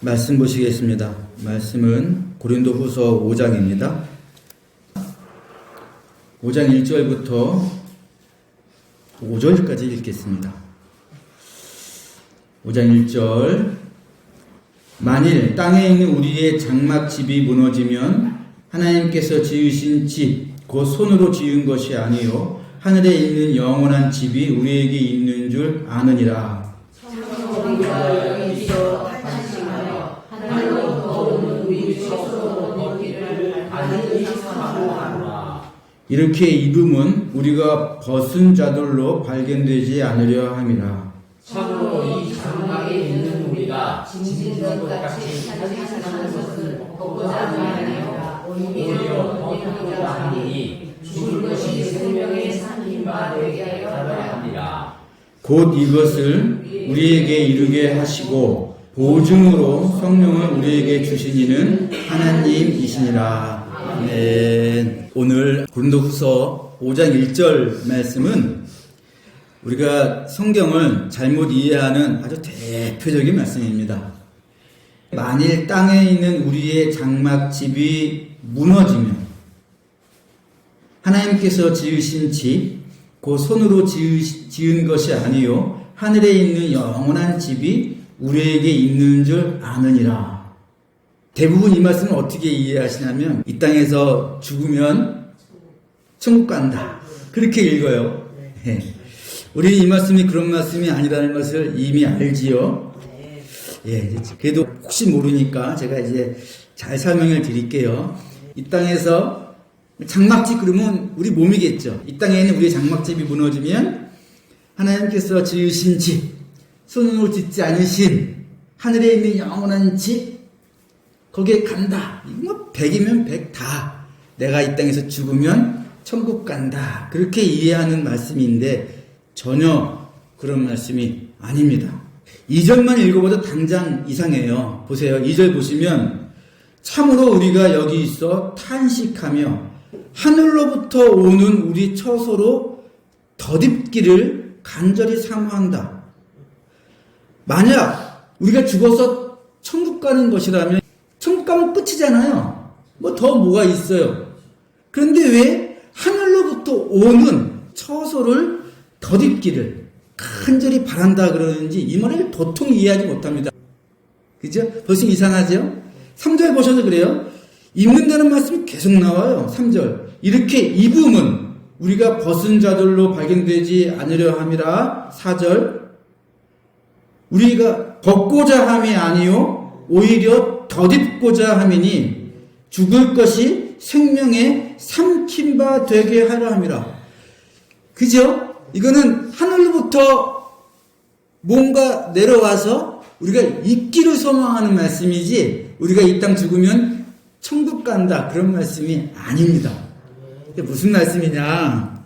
말씀 보시겠습니다. 말씀은 고린도후서 5장입니다. 5장 1절부터 5절까지 읽겠습니다. 5장 1절. 만일 땅에 있는 우리의 장막집이 무너지면 하나님께서 지으신 집, 곧 손으로 지은 것이 아니요 하늘에 있는 영원한 집이 우리에게 있는 줄 아느니라. 이렇게 입음은 우리가 벗은 자들로 발견되지 않으려 함이라. 참으로 이 장막에 있는 우리가 짐진 것 같이 탄식하는 것은 벗고자 아니하니라. 오히려 벗고자 하니 죽을 것이 생명의 삼킨 바 되게 하려 함이라. 곧 이것을 우리에게 이루게 하시고 보증으로 성령을 우리에게 주신 이는 하나님이시니라. 아멘. 오늘 고린도후서 5장 1절 말씀은 우리가 성경을 잘못 이해하는 아주 대표적인 말씀입니다. 만일 땅에 있는 우리의 장막집이 무너지면 하나님께서 지으신 집, 그 손으로 지은 것이 아니요 하늘에 있는 영원한 집이 우리에게 있는 줄 아느니라. 대부분 이 말씀을 어떻게 이해하시냐면 이 땅에서 죽으면 천국 간다, 그렇게 읽어요. 우리 이 말씀이 그런 말씀이 아니라는 것을 이미 알지요. 그래도 혹시 모르니까 제가 이제 잘 설명을 드릴게요. 이 땅에서 장막집 그러면 우리 몸이겠죠. 이 땅에 있는 우리의 장막집이 무너지면 하나님께서 지으신 집, 손으로 짓지 않으신 하늘에 있는 영원한 집, 거기에 간다. 이거 100이면 100 다. 내가 이 땅에서 죽으면 천국 간다, 그렇게 이해하는 말씀인데 전혀 그런 말씀이 아닙니다. 2절만 읽어봐도 당장 이상해요. 보세요. 2절 보시면 참으로 우리가 여기 있어 탄식하며 하늘로부터 오는 우리 처소로 덧입기를 간절히 사모한다. 만약 우리가 죽어서 천국 가는 것이라면 천국 가면 끝이잖아요. 뭐가 있어요. 그런데 왜 하늘로부터 오는 처소를 덧입기를 간절히 바란다 그러는지 이 말을 도통 이해하지 못합니다. 그죠? 벌써 이상하죠? 3절 보셔도 그래요. 입는다는 말씀이 계속 나와요. 3절. 이렇게 입음은 우리가 벗은 자들로 발견되지 않으려 함이라. 4절. 우리가 벗고자 함이 아니요 오히려 덧입고자 함이니 죽을 것이 생명에 삼킨 바 되게 하려 함이라. 그죠? 이거는 하늘로부터 뭔가 내려와서 우리가 있기를 소망하는 말씀이지 우리가 이 땅 죽으면 천국 간다, 그런 말씀이 아닙니다. 이게 무슨 말씀이냐?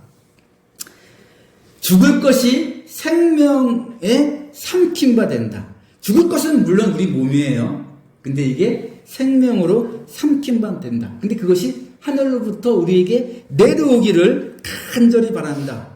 죽을 것이 생명에 삼킨 바 된다. 죽을 것은 물론 우리 몸이에요. 근데 이게 생명으로 삼킨 바 된다. 근데 그것이 하늘로부터 우리에게 내려오기를 간절히 바란다.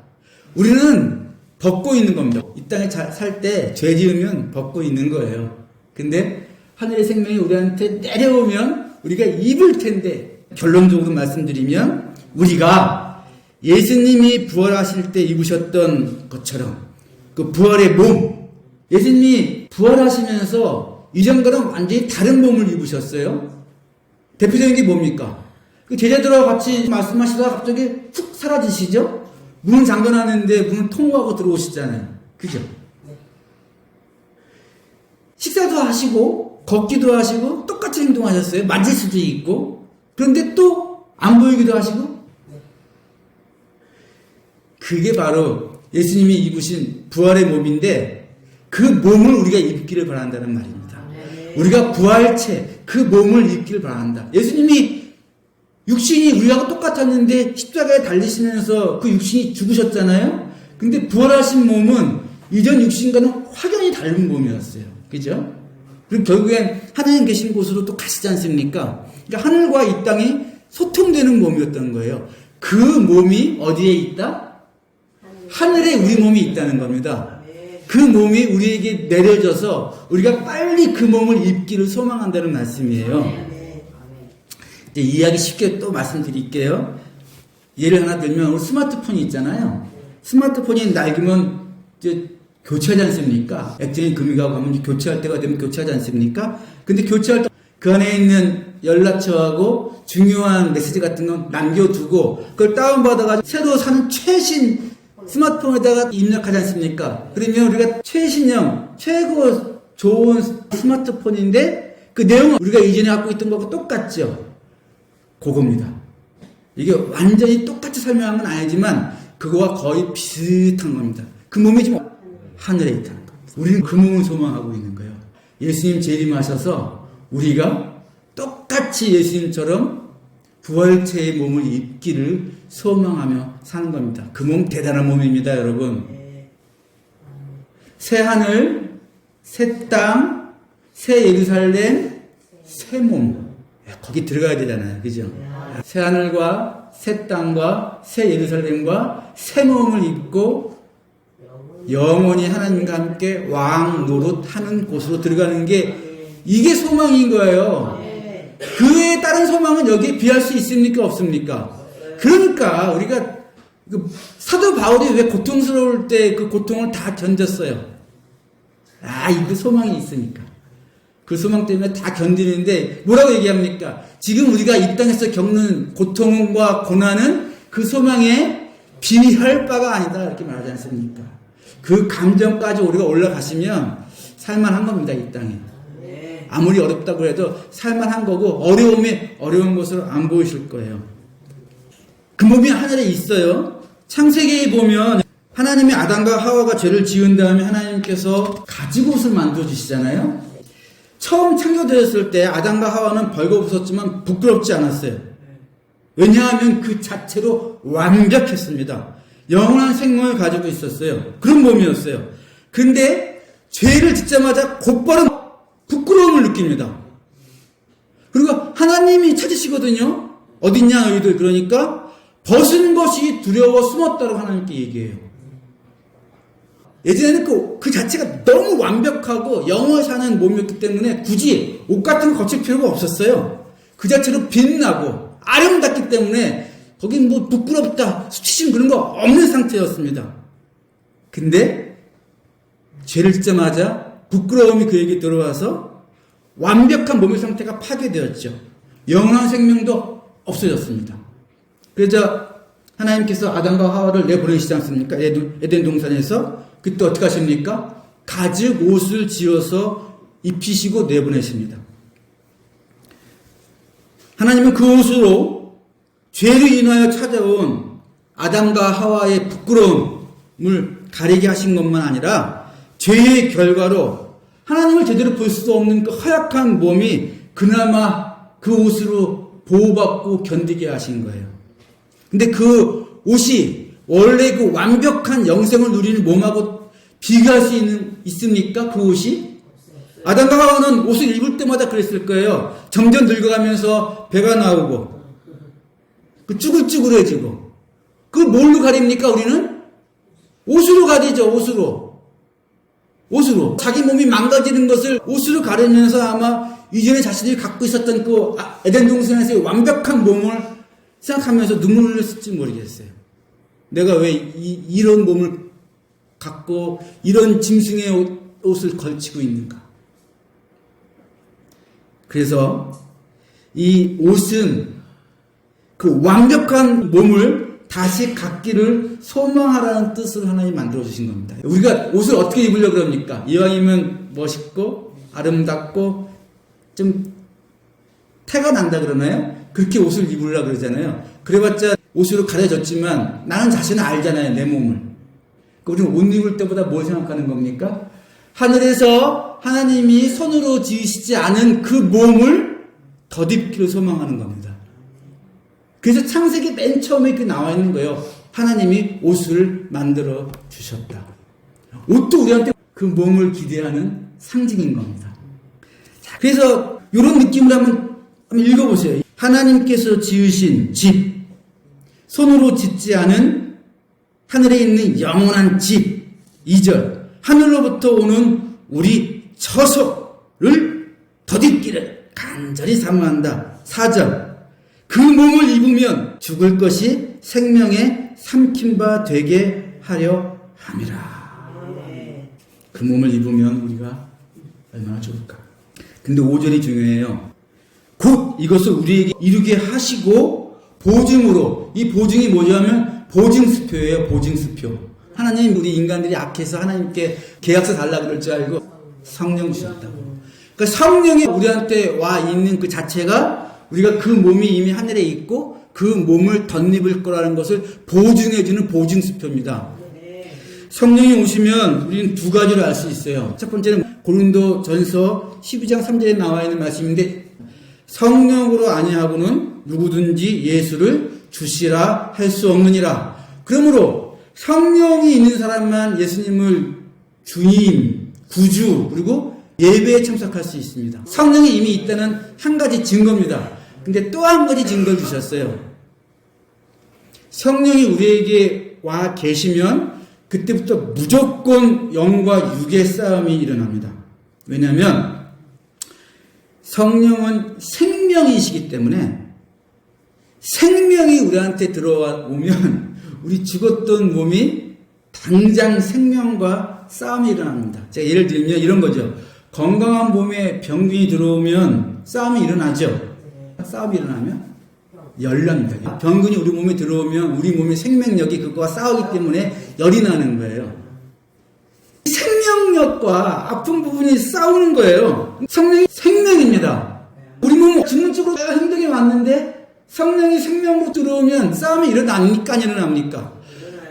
우리는 벗고 있는 겁니다. 이 땅에 살 때 죄 지으면 벗고 있는 거예요. 근데 하늘의 생명이 우리한테 내려오면 우리가 입을 텐데, 결론적으로 말씀드리면 우리가 예수님이 부활하실 때 입으셨던 것처럼 그 부활의 몸, 예수님이 부활하시면서 이전과는 완전히 다른 몸을 입으셨어요. 대표적인 게 뭡니까? 그 제자들과 같이 말씀하시다가 갑자기 훅 사라지시죠? 문을 잠궈놨는데 문을 통과하고 들어오시잖아요. 그죠? 식사도 하시고 걷기도 하시고 똑같이 행동하셨어요. 만질 수도 있고. 그런데 또 안 보이기도 하시고. 그게 바로 예수님이 입으신 부활의 몸인데 그 몸을 우리가 입기를 바란다는 말입니다. 우리가 부활체, 그 몸을 입기를 바란다. 예수님이 육신이 우리하고 똑같았는데 십자가에 달리시면서 그 육신이 죽으셨잖아요. 근데 부활하신 몸은 이전 육신과는 확연히 다른 몸이었어요. 그죠? 그리고 결국엔 하나님 계신 곳으로 또 가시지 않습니까? 그러니까 하늘과 이 땅이 소통되는 몸이었던 거예요. 그 몸이 어디에 있다? 하늘에 우리 몸이 있다는 겁니다. 그 몸이 우리에게 내려져서 우리가 빨리 그 몸을 입기를 소망한다는 말씀이에요. 이제 이야기 쉽게 또 말씀드릴게요. 예를 하나 들면 우리 스마트폰이 있잖아요. 스마트폰이 낡으면 이제 교체하지 않습니까? 액정이 금이 가고 하면 교체할 때가 되면 교체하지 않습니까? 근데 교체할 때 그 안에 있는 연락처하고 중요한 메시지 같은 건 남겨두고 그걸 다운받아가지고 새로 사는 최신 스마트폰에다가 입력하지 않습니까? 그러면 우리가 최신형, 최고 좋은 스마트폰인데 그 내용은 우리가 이전에 갖고 있던 거하고 똑같죠? 그겁니다. 이게 완전히 똑같이 설명한 건 아니지만 그거와 거의 비슷한 겁니다. 그 몸이 지금 하늘에 있다는 겁니다. 우리는 그 몸을 소망하고 있는 거예요. 예수님 재림하셔서 우리가 똑같이 예수님처럼 부활체의 몸을 입기를 소망하며 사는 겁니다. 그 몸 대단한 몸입니다, 여러분. 새 하늘, 새 땅, 새 예루살렘, 새 몸. 거기 들어가야 되잖아요. 그죠? 새 하늘과 새 땅과 새 예루살렘과 새 몸을 입고 영원히 하나님과 함께 왕 노릇하는 곳으로 들어가는 게 이게 소망인 거예요. 그 외에 다른 소망은 여기에 비할 수 있습니까? 없습니까? 그러니까 우리가 사도 바울이 왜 고통스러울 때 그 고통을 다 견뎠어요. 이거 소망이 있으니까. 그 소망 때문에 다 견디는데 뭐라고 얘기합니까? 지금 우리가 이 땅에서 겪는 고통과 고난은 그 소망에 비할 바가 아니다 이렇게 말하지 않습니까? 그 감정까지 우리가 올라가시면 살만한 겁니다. 이 땅에. 아무리 어렵다고 해도 살만한 거고 어려움이 어려운 것으로 안 보이실 거예요. 그 몸이 하늘에 있어요. 창세기에 보면 하나님이 아담과 하와가 죄를 지은 다음에 하나님께서 가지옷을 만들어 주시잖아요. 처음 창조되었을 때 아담과 하와는 벌거벗었지만 부끄럽지 않았어요. 왜냐하면 그 자체로 완벽했습니다. 영원한 생명을 가지고 있었어요. 그런 몸이었어요. 근데 죄를 짓자마자 곧바로 부끄러움을 느낍니다. 그리고 하나님이 찾으시거든요. 어딨냐 너희들. 그러니까 벗은 것이 두려워 숨었다고 하나님께 얘기해요. 예전에는 그 자체가 너무 완벽하고 영을 사는 몸이었기 때문에 굳이 옷 같은 거 거칠 필요가 없었어요. 그 자체로 빛나고 아름답기 때문에 거긴 뭐 부끄럽다, 수치심 그런 거 없는 상태였습니다. 근데 죄를 짓자마자 부끄러움이 그에게 들어와서 완벽한 몸의 상태가 파괴되었죠. 영원한 생명도 없어졌습니다. 그래서 하나님께서 아담과 하와를 내보내시지 않습니까? 에덴 동산에서. 그때 어떻게 하십니까? 가죽 옷을 지어서 입히시고 내보내십니다. 하나님은 그 옷으로 죄로 인하여 찾아온 아담과 하와의 부끄러움을 가리게 하신 것만 아니라 죄의 결과로 하나님을 제대로 볼 수 없는 그 허약한 몸이 그나마 그 옷으로 보호받고 견디게 하신 거예요. 근데 그 옷이 원래 그 완벽한 영생을 누리는 몸하고 비교할 수 있습니까? 그 옷이? 아담과 하와는 옷을 입을 때마다 그랬을 거예요. 점점 늙어가면서 배가 나오고 그 쭈글쭈글해지고 그 뭘로 가립니까? 우리는? 옷으로 가리죠. 옷으로. 자기 몸이 망가지는 것을 옷으로 가리면서 아마 이전에 자신이 갖고 있었던 그 에덴 동산에서의 완벽한 몸을 생각하면서 눈물을 흘렸을지 모르겠어요. 내가 왜 이런 몸을 갖고 이런 짐승의 옷을 걸치고 있는가. 그래서 이 옷은 그 완벽한 몸을 다시 갖기를 소망하라는 뜻으로 하나님이 만들어주신 겁니다. 우리가 옷을 어떻게 입으려고 그럽니까? 이왕이면 멋있고 아름답고 좀 태가 난다 그러나요? 그렇게 옷을 입으려고 그러잖아요. 그래봤자 옷으로 가려졌지만 나는 자신을 알잖아요. 내 몸을. 우리는 옷 입을 때보다 뭘 생각하는 겁니까? 하늘에서 하나님이 손으로 지으시지 않은 그 몸을 덧입기를 소망하는 겁니다. 그래서 창세기 맨 처음에 이렇게 나와 있는 거예요. 하나님이 옷을 만들어 주셨다. 옷도 우리한테 그 몸을 기대하는 상징인 겁니다. 자, 그래서 이런 느낌으로 한번 읽어보세요. 하나님께서 지으신 집, 손으로 짓지 않은 하늘에 있는 영원한 집. 2절. 하늘로부터 오는 우리 처소를 덧입기를 간절히 사모한다. 4절. 그 몸을 입으면 죽을 것이 생명의 삼킨 바 되게 하려 함이라. 그 몸을 입으면 우리가 얼마나 좋을까. 근데 5절이 중요해요. 곧 이것을 우리에게 이루게 하시고 보증으로, 이 보증이 뭐냐면 보증수표예요. 보증수표. 하나님, 우리 인간들이 악해서 하나님께 계약서 달라고 그럴 줄 알고 성령 주셨다고. 그러니까 성령이 우리한테 와 있는 그 자체가 우리가 그 몸이 이미 하늘에 있고 그 몸을 덧입을 거라는 것을 보증해주는 보증수표입니다. 성령이 오시면 우리는 두 가지로 알 수 있어요. 첫 번째는 고린도전서 12장 3절에 나와 있는 말씀인데, 성령으로 아니하고는 누구든지 예수를 주시라 할 수 없느니라. 그러므로 성령이 있는 사람만 예수님을 주님, 구주, 그리고 예배에 참석할 수 있습니다. 성령이 이미 있다는 한 가지 증거입니다. 근데 또 한 가지 증거를 주셨어요. 성령이 우리에게 와 계시면 그때부터 무조건 영과 육의 싸움이 일어납니다. 왜냐하면 성령은 생명이시기 때문에 생명이 우리한테 들어오면 우리 죽었던 몸이 당장 생명과 싸움이 일어납니다. 제가 예를 들면 이런 거죠. 건강한 몸에 병균이 들어오면 싸움이 일어나죠. 싸움이 일어나면 열납니다. 병균이 우리 몸에 들어오면 우리 몸의 생명력이 그거와 싸우기 때문에 열이 나는 거예요. 생명력과 아픈 부분이 싸우는 거예요. 성령이 생명입니다. 우리 몸은 죽는 쪽으로 행동이 왔는데 성령이 생명으로 들어오면 싸움이 일어납니까? 안 일어납니까?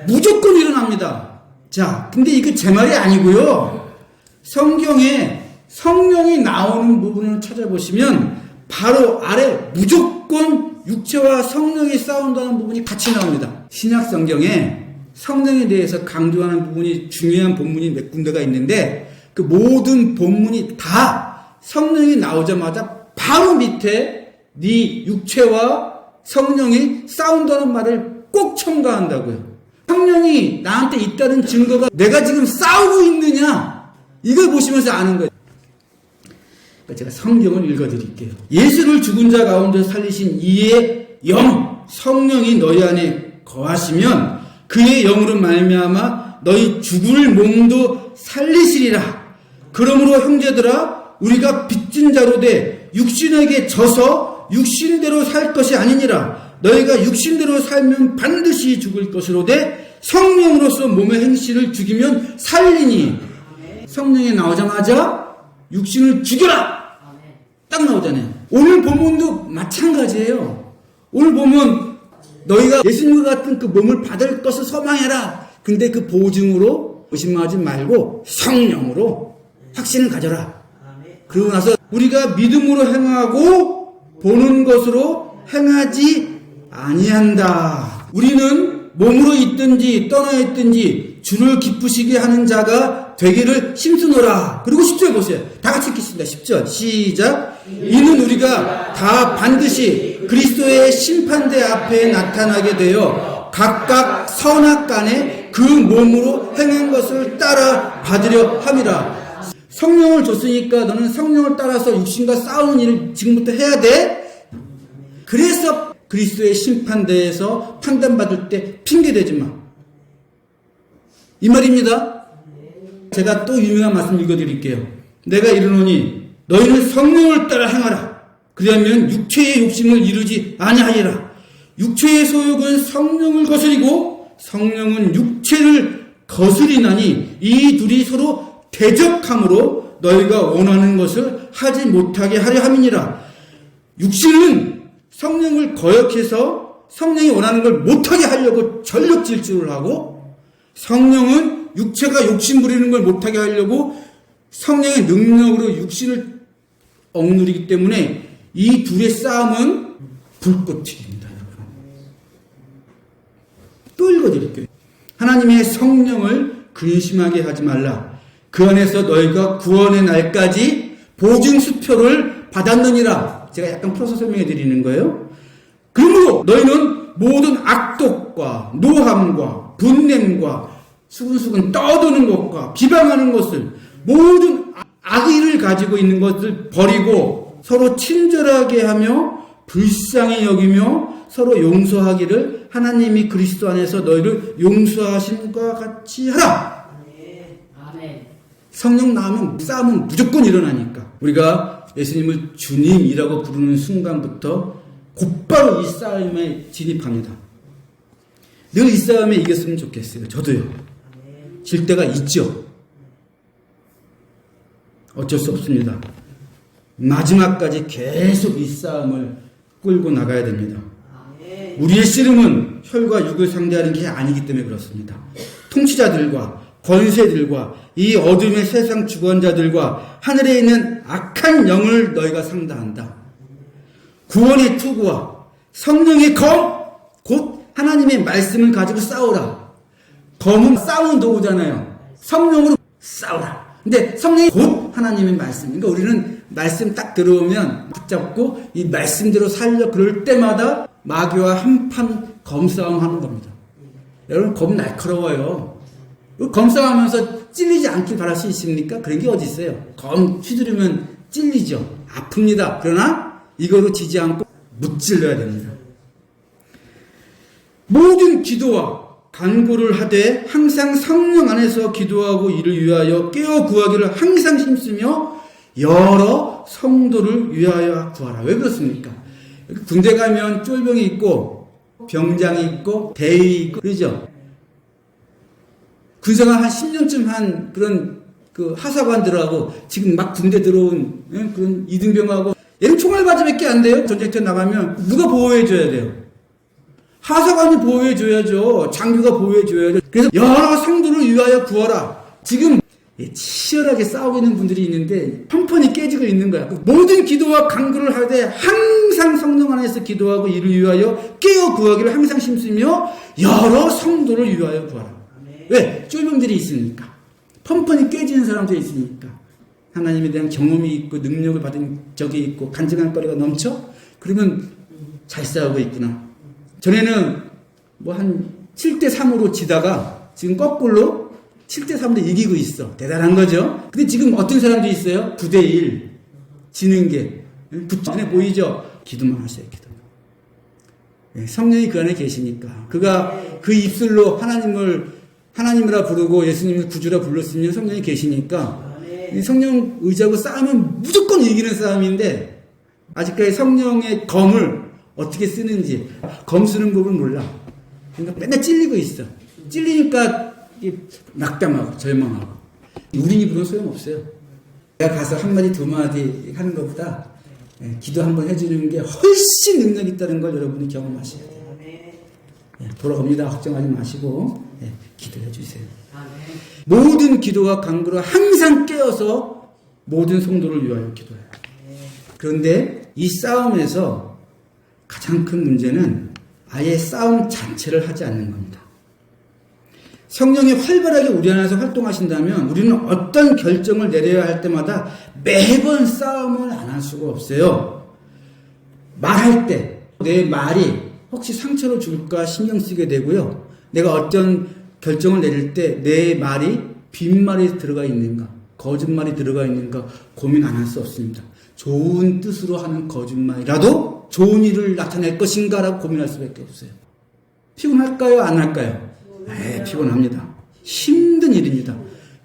무조건 일어납니다. 자, 근데 이게 제 말이 아니고요. 성경에 성령이 나오는 부분을 찾아보시면 바로 아래 무조건 육체와 성령이 싸운다는 부분이 같이 나옵니다. 신약 성경에 성령에 대해서 강조하는 부분이 중요한 본문이 몇 군데가 있는데 그 모든 본문이 다 성령이 나오자마자 바로 밑에 네 육체와 성령이 싸운다는 말을 꼭 첨가한다고요. 성령이 나한테 있다는 증거가 내가 지금 싸우고 있느냐 이걸 보시면서 아는 거예요. 제가 성경을 읽어드릴게요. 예수를 죽은 자 가운데 살리신 이의 영 성령이 너희 안에 거하시면 그의 영으로 말미암아 너희 죽을 몸도 살리시리라. 그러므로 형제들아 우리가 빚진 자로 돼 육신에게 져서 육신대로 살 것이 아니니라. 너희가 육신대로 살면 반드시 죽을 것으로 돼 성령으로서 몸의 행실을 죽이면 살리니. 성령이 나오자마자 육신을 죽여라 딱 나오잖아요. 오늘 본문도 마찬가지예요. 오늘 보면 너희가 예수님과 같은 그 몸을 받을 것을 소망해라. 근데 그 보증으로 의심하지 말고 성령으로 확신을 가져라. 그러고 나서 우리가 믿음으로 행하고 보는 것으로 행하지 아니한다. 우리는 몸으로 있든지 떠나 있든지 주를 기쁘시게 하는 자가 되기를 힘쓰노라. 그리고 10절 보세요. 다 같이 읽겠습니다. 10절 시작. 이는 우리가 다 반드시 그리스도의 심판대 앞에 나타나게 되어 각각 선악간에 그 몸으로 행한 것을 따라 받으려 함이라. 성령을 줬으니까 너는 성령을 따라서 육신과 싸우는 일을 지금부터 해야 돼. 그래서 그리스도의 심판대에서 판단받을 때 핑계대지 마. 이 말입니다. 제가 또 유명한 말씀 읽어드릴게요. 내가 이르노니 너희는 성령을 따라 행하라. 그리하면 육체의 욕심을 이루지 아니하리라. 육체의 소욕은 성령을 거스리고 성령은 육체를 거스리나니 이 둘이 서로 대적함으로 너희가 원하는 것을 하지 못하게 하려 함이니라. 육신은 성령을 거역해서 성령이 원하는 걸 못하게 하려고 전력 질주를 하고, 성령은 육체가 욕심 부리는 걸 못하게 하려고 성령의 능력으로 육신을 억누르기 때문에 이 둘의 싸움은 불꽃튀기입니다. 또 읽어드릴게요. 하나님의 성령을 근심하게 하지 말라. 그 안에서 너희가 구원의 날까지 보증수표를 받았느니라. 제가 약간 풀어서 설명해 드리는 거예요. 그러므로 너희는 모든 악독과 노함과 분냄과 수근수근 떠드는 것과 비방하는 것을 모든 악의를 가지고 있는 것을 버리고 서로 친절하게 하며 불쌍히 여기며 서로 용서하기를 하나님이 그리스도 안에서 너희를 용서하심과 같이 하라. 아멘. 성령 나오면 싸움은 무조건 일어나니까 우리가 예수님을 주님이라고 부르는 순간부터 곧바로 이 싸움에 진입합니다. 늘 이 싸움에 이겼으면 좋겠어요. 저도요. 질 때가 있죠. 어쩔 수 없습니다. 마지막까지 계속 이 싸움을 끌고 나가야 됩니다. 우리의 씨름은 혈과 육을 상대하는 게 아니기 때문에 그렇습니다. 통치자들과 권세들과 이 어둠의 세상 주권자들과 하늘에 있는 악한 영을 너희가 상대한다. 구원의 투구와 성령의 검, 곧 하나님의 말씀을 가지고 싸우라. 검은 싸우는 도구잖아요. 성령으로 싸우라. 근데 성령이 곧 하나님의 말씀. 그러니까 우리는 말씀 딱 들어오면 붙잡고 이 말씀대로 살려 그럴 때마다 마귀와 한판 검싸움 하는 겁니다. 여러분, 검 날카로워요. 검싸움하면서 찔리지 않길 바랄 수 있습니까? 그런 게 어디 있어요? 검 휘두르면 찔리죠. 아픕니다. 그러나 이거로 지지 않고 무찔러야 됩니다. 모든 기도와 간구를 하되 항상 성령 안에서 기도하고 이를 위하여 깨어 구하기를 항상 힘쓰며 여러 성도를 위하여 구하라. 왜 그렇습니까? 군대 가면 쫄병이 있고 병장이 있고 대위 있고 그러죠. 군생활 한 10년쯤 한 그런 그 하사관들하고 지금 막 군대 들어온 그런 이등병하고 얘는 총알 바지밖에 안 돼요. 전쟁터 나가면 누가 보호해줘야 돼요? 하사관이 보호해줘야죠. 장교가 보호해줘야죠. 그래서 여러 성도를 위하여 구하라. 지금 치열하게 싸우고 있는 분들이 있는데 편편이 깨지고 있는 거야. 모든 기도와 간구를 하되 항상 성령 안에서 기도하고 이를 위하여 깨어 구하기를 항상 힘쓰며 여러 성도를 위하여 구하라. 왜? 쫄병들이 있으니까. 펀펀이 깨지는 사람들이 있으니까. 하나님에 대한 경험이 있고 능력을 받은 적이 있고 간증할 거리가 넘쳐? 그러면 잘 싸우고 있구나. 전에는 뭐 한 7대3으로 지다가 지금 거꾸로 7대3으로 이기고 있어. 대단한 거죠? 근데 지금 어떤 사람도 있어요? 9대1 지는 게 붙전에 보이죠? 기도만 하세요. 기도. 성령이 그 안에 계시니까 그가 그 입술로 하나님이라 부르고 예수님을 구주라 불렀으면 성령이 계시니까 성령 의지하고 싸우면 무조건 이기는 싸움인데 아직까지 성령의 검을 어떻게 쓰는지 검 쓰는 법을 몰라. 그러니까 맨날 찔리고 있어. 찔리니까 낙담하고 절망하고. 우리 입으로는 소용없어요. 내가 가서 한마디 두 마디 하는 것보다 기도 한번 해주는 게 훨씬 능력이 있다는 걸 여러분이 경험하셔야 돼요. 돌아옵니다. 걱정하지 마시고 기도해 주세요. 모든 기도와 간구를 항상 깨어서 모든 성도를 위하여 기도해요. 그런데 이 싸움에서 가장 큰 문제는 아예 싸움 자체를 하지 않는 겁니다. 성령이 활발하게 우리 안에서 활동하신다면 우리는 어떤 결정을 내려야 할 때마다 매번 싸움을 안 할 수가 없어요. 말할 때 내 말이 혹시 상처를 줄까 신경 쓰게 되고요. 내가 어떤 결정을 내릴 때 내 말이 빈말이 들어가 있는가 거짓말이 들어가 있는가 고민 안 할 수 없습니다. 좋은 뜻으로 하는 거짓말이라도 좋은 일을 나타낼 것인가 라고 고민할 수밖에 없어요. 피곤할까요? 안 할까요? 피곤합니다. 힘든 일입니다.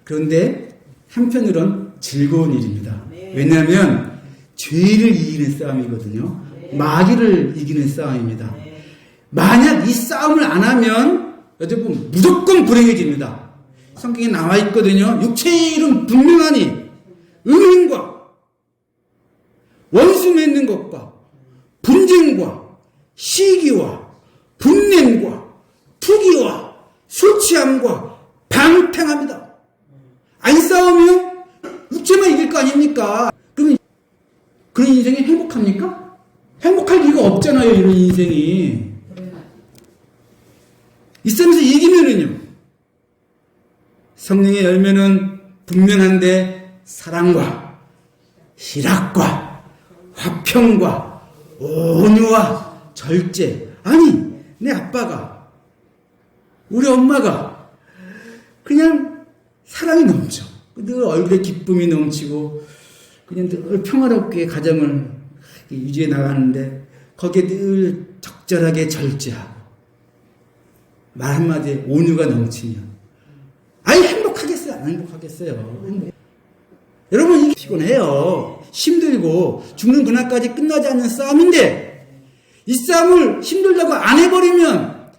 그런데 한편으론 즐거운 일입니다. 왜냐하면 죄를 이기는 싸움이거든요. 마귀를 이기는 싸움입니다. 만약 이 싸움을 안 하면 여러분 무조건 불행해집니다. 성경에 나와 있거든요. 육체의 일은 분명하니 음행과 원수 맺는 것과 분쟁과 시기와 분냄과 투기와 술 취함과 방탕합니다. 안 싸우면 육체만 이길 거 아닙니까? 그러면 그런 인생이 행복합니까? 행복할 리가 없잖아요. 이런 인생이. 이 싸움에서 이기면은요. 성령의 열매는 분명한데 사랑과 희락과 화평과 온유와 절제. 아니 내 아빠가 우리 엄마가 그냥 사랑이 넘쳐. 늘 얼굴에 기쁨이 넘치고 그냥 늘 평화롭게 가정을 유지해 나가는데 거기에 늘 적절하게 절제하고 말 한마디에 온유가 넘치면 아니 행복하겠어요? 안 행복하겠어요? 여러분 이게 피곤해요. 힘들고 죽는 그날까지 끝나지 않는 싸움인데 이 싸움을 힘들다고 안 해버리면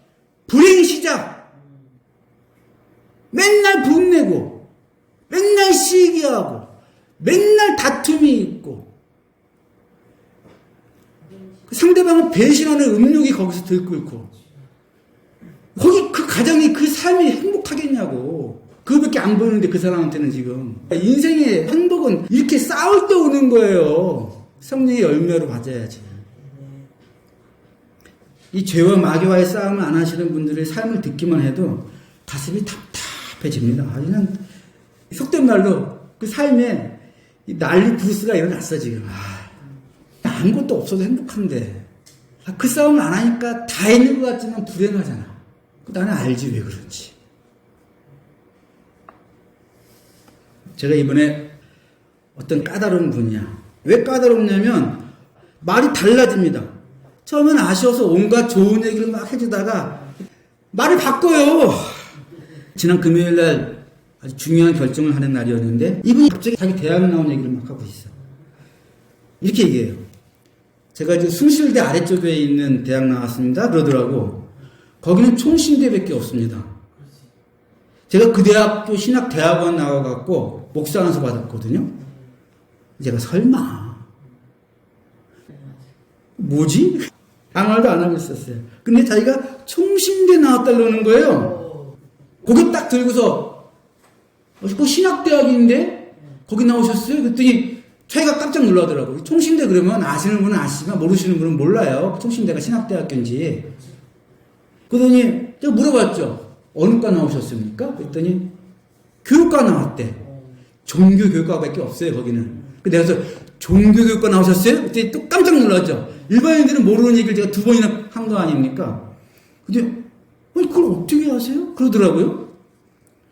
불행의 시작. 맨날 분내고 맨날 시기하고 맨날 다툼이 있고 상대방을 배신하는 음욕이 거기서 들끓고 거기 그 가정이 그 삶이 행복하겠냐고. 그거밖에 안 보이는데 그 사람한테는 지금 인생의 행복은 이렇게 싸울 때 오는 거예요. 성령의 열매로 가져야지. 이 죄와 마귀와의 싸움을 안 하시는 분들의 삶을 듣기만 해도 가슴이 답답해집니다. 그냥 속된 말로 그 삶에 난리 부르스가 일어났어 지금. 아무것도 없어도 행복한데 그 싸움을 안 하니까 다 있는 것 같지만 불행하잖아. 나는 알지 왜 그런지. 제가 이번에 어떤 까다로운 분이야. 왜 까다롭냐면 말이 달라집니다. 처음엔 아쉬워서 온갖 좋은 얘기를 막 해주다가 말을 바꿔요. 지난 금요일날 아주 중요한 결정을 하는 날이었는데 이분이 갑자기 자기 대학 나온 얘기를 막 하고 있어. 이렇게 얘기해요. 제가 이제 숭실대 아래쪽에 있는 대학 나왔습니다. 그러더라고. 거기는 총신대밖에 없습니다. 제가 그 대학교 신학대학원 나와갖고 목사 안수 받았거든요. 제가 설마 뭐지? 아무 말도 안 하고 있었어요. 근데 자기가 총신대 나왔다 그러는 거예요. 거기 딱 들고서 그 신학대학인데 거기 나오셨어요? 그랬더니 자기가 깜짝 놀라더라고요. 총신대 그러면 아시는 분은 아시지만 모르시는 분은 몰라요. 총신대가 신학대학교인지. 그러더니 제가 물어봤죠. 어느 과 나오셨습니까? 그랬더니 교육과 나왔대. 종교교육과밖에 없어요 거기는. 내가 그래서 종교교육과 나오셨어요? 그때 또 깜짝 놀랐죠. 일반인들은 모르는 얘기를 제가 2번이나 한 거 아닙니까? 근데 그걸 어떻게 아세요? 그러더라고요.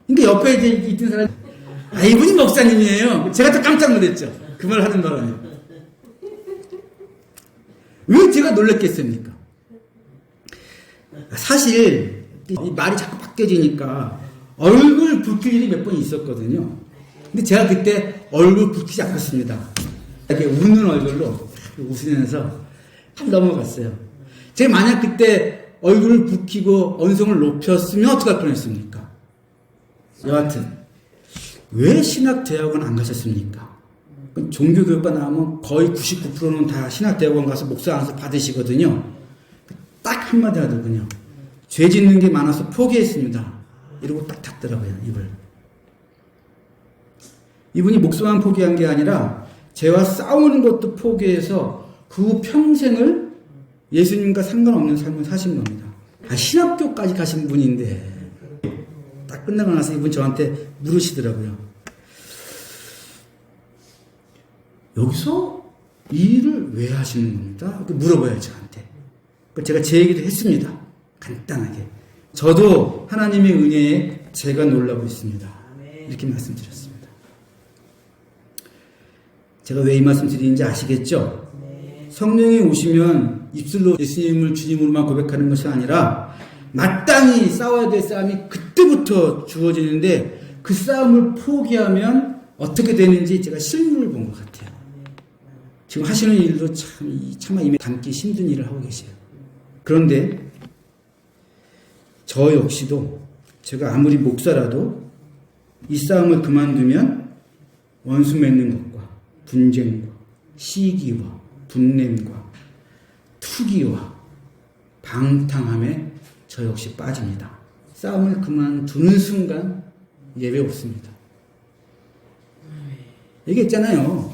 그러니까 옆에 이제 있던 사람이 이분이 목사님이에요. 제가 또 깜짝 놀랐죠. 그 말 하는 바람에. 왜 제가 놀랐겠습니까? 사실 이 말이 자꾸 바뀌어지니까 얼굴 붉힐 일이 몇 번 있었거든요. 근데 제가 그때 얼굴 붉히지 않았습니다. 이렇게 웃는 얼굴로 웃으면서 넘어갔어요. 제가 만약 그때 얼굴을 붉히고 언성을 높였으면 어떻게 할 뻔했습니까? 여하튼 왜 신학대학원 안 가셨습니까? 종교교육과 나오면 거의 99%는 다 신학대학원 가서 목사 안수 받으시거든요. 딱 한마디 하더군요. 죄 짓는 게 많아서 포기했습니다. 이러고 딱 닫더라고요, 입을. 이분이 목숨만 포기한 게 아니라 죄와 싸우는 것도 포기해서 그 후 평생을 예수님과 상관없는 삶을 사신 겁니다. 신학교까지 가신 분인데 딱 끝나고 나서 이분 저한테 물으시더라고요. 여기서 이 일을 왜 하시는 겁니까? 물어봐요, 저한테. 제가 제 얘기도 했습니다. 간단하게. 저도 하나님의 은혜에 제가 놀라고 있습니다. 이렇게 말씀드렸습니다. 제가 왜 이 말씀 드리는지 아시겠죠? 성령이 오시면 입술로 예수님을 주님으로만 고백하는 것이 아니라 마땅히 싸워야 될 싸움이 그때부터 주어지는데 그 싸움을 포기하면 어떻게 되는지 제가 실물을 본 것 같아요. 지금 하시는 일도 차마 입에 담기 힘든 일을 하고 계세요. 그런데 저 역시도 제가 아무리 목사라도 이 싸움을 그만두면 원수 맺는 것과 분쟁과 시기와 분냄과 투기와 방탕함에 저 역시 빠집니다. 싸움을 그만두는 순간 예외 없습니다. 얘기했잖아요.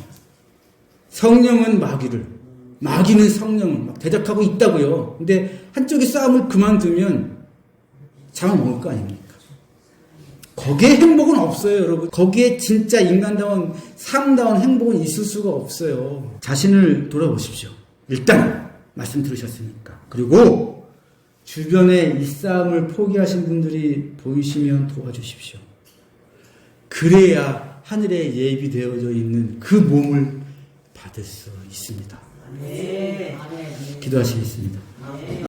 성령은 마귀를, 마귀는 성령을 막 대적하고 있다고요. 근데 한쪽이 싸움을 그만두면 잡아먹을 거 아닙니까? 거기에 행복은 없어요, 여러분. 거기에 진짜 인간다운, 사람다운 행복은 있을 수가 없어요. 자신을 돌아보십시오. 일단 말씀 들으셨으니까. 그리고 주변에 이 싸움을 포기하신 분들이 보이시면 도와주십시오. 그래야 하늘에 예비되어져 있는 그 몸을 받을 수 있습니다. 기도하시겠습니다.